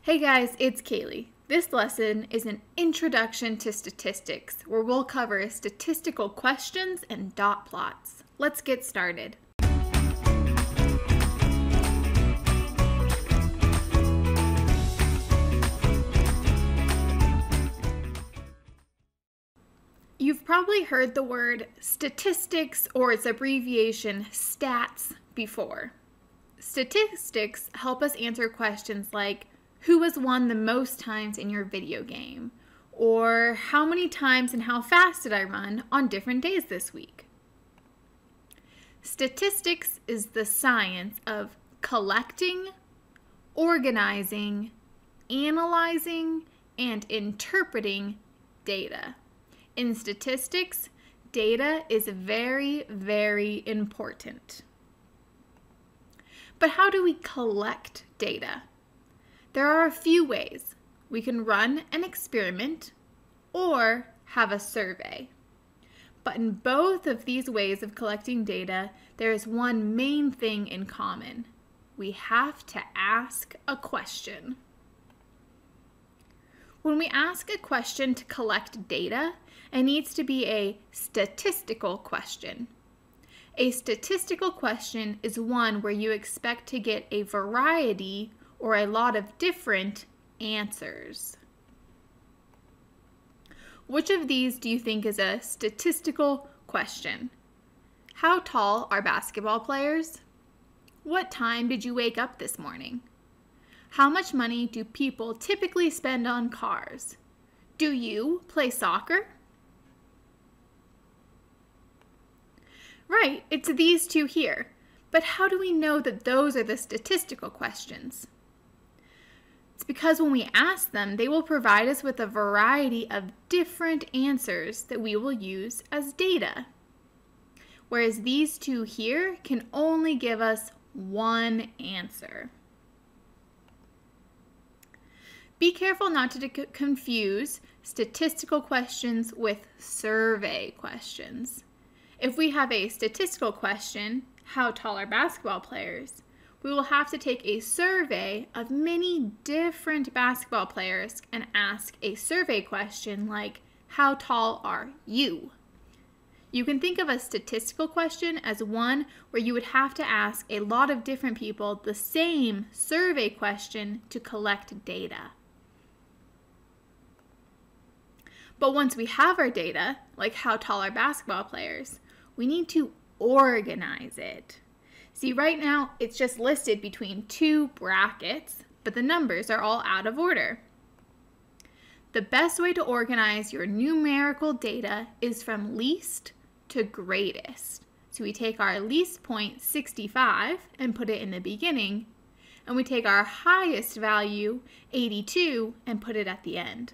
Hey guys, it's Kaylee. This lesson is an introduction to statistics where we'll cover statistical questions and dot plots. Let's get started. You've probably heard the word statistics or its abbreviation stats before. Statistics help us answer questions like who has won the most times in your video game, or how many times and how fast did I run on different days this week. Statistics is the science of collecting, organizing, analyzing, and interpreting data. In statistics, data is very, very important. But how do we collect data? There are a few ways. We can run an experiment or have a survey. But in both of these ways of collecting data, there is one main thing in common. We have to ask a question. When we ask a question to collect data, it needs to be a statistical question. A statistical question is one where you expect to get a variety or a lot of different answers. Which of these do you think is a statistical question? How tall are basketball players? What time did you wake up this morning? How much money do people typically spend on cars? Do you play soccer? Right, it's these two here. But how do we know that those are the statistical questions? It's because when we ask them, they will provide us with a variety of different answers that we will use as data. Whereas these two here can only give us one answer. Be careful not to confuse statistical questions with survey questions. If we have a statistical question, how tall are basketball players? We will have to take a survey of many different basketball players and ask a survey question like, how tall are you? You can think of a statistical question as one where you would have to ask a lot of different people the same survey question to collect data. But once we have our data, like how tall are basketball players, we need to organize it. See, right now, it's just listed between two brackets, but the numbers are all out of order. The best way to organize your numerical data is from least to greatest. So we take our least point, 65, and put it in the beginning, and we take our highest value, 82, and put it at the end.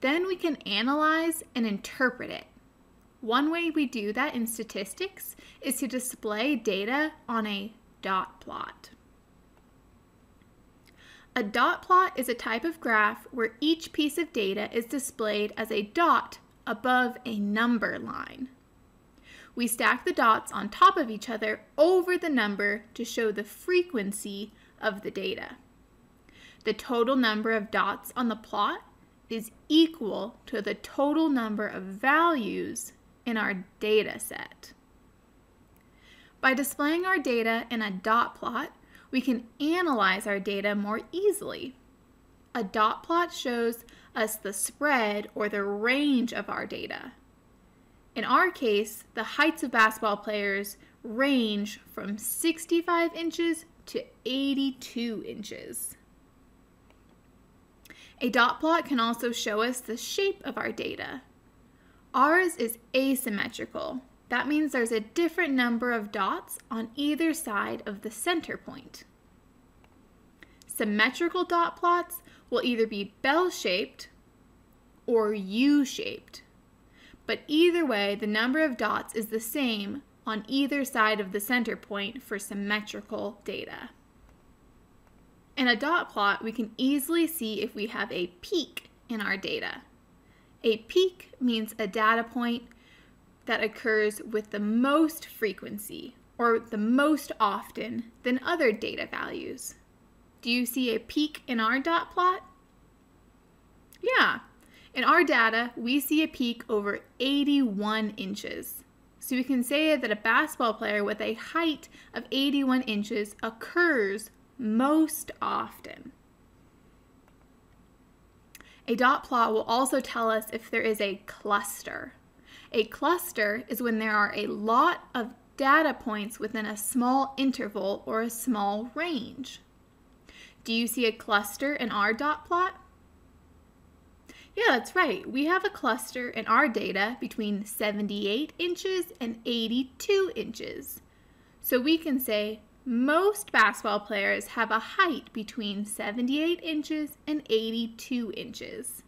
Then we can analyze and interpret it. One way we do that in statistics is to display data on a dot plot. A dot plot is a type of graph where each piece of data is displayed as a dot above a number line. We stack the dots on top of each other over the number to show the frequency of the data. The total number of dots on the plot is equal to the total number of values in our data set. By displaying our data in a dot plot, we can analyze our data more easily. A dot plot shows us the spread or the range of our data. In our case, the heights of basketball players range from 65 inches to 82 inches. A dot plot can also show us the shape of our data. Ours is asymmetrical. That means there's a different number of dots on either side of the center point. Symmetrical dot plots will either be bell-shaped or U-shaped. But either way, the number of dots is the same on either side of the center point for symmetrical data. In a dot plot, we can easily see if we have a peak in our data. A peak means a data point that occurs with the most frequency or the most often than other data values. Do you see a peak in our dot plot? Yeah. In our data, we see a peak over 81 inches. So we can say that a basketball player with a height of 81 inches occurs most often. A dot plot will also tell us if there is a cluster. A cluster is when there are a lot of data points within a small interval or a small range. Do you see a cluster in our dot plot? Yeah, that's right. We have a cluster in our data between 78 inches and 82 inches. So we can say most basketball players have a height between 78 inches and 82 inches.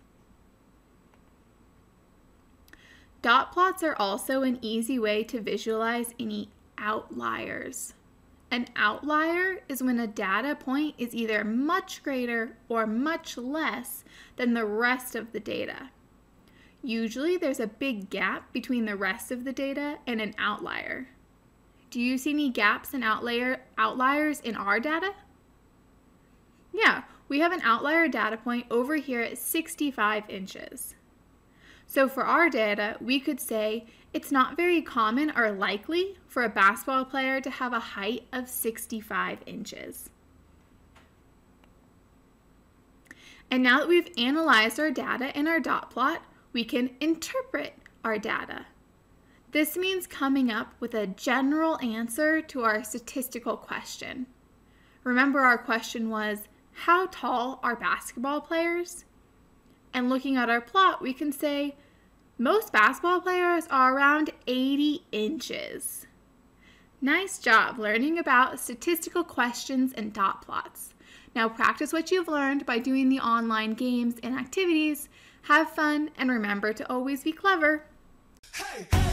Dot plots are also an easy way to visualize any outliers. An outlier is when a data point is either much greater or much less than the rest of the data. Usually there's a big gap between the rest of the data and an outlier. Do you see any gaps and outliers in our data? Yeah, we have an outlier data point over here at 65 inches. So for our data, we could say it's not very common or likely for a basketball player to have a height of 65 inches. And now that we've analyzed our data in our dot plot, we can interpret our data. This means coming up with a general answer to our statistical question. Remember, our question was, how tall are basketball players? And looking at our plot, we can say most basketball players are around 80 inches. Nice job learning about statistical questions and dot plots. Now practice what you've learned by doing the online games and activities. Have fun and remember to always be clever. Hey!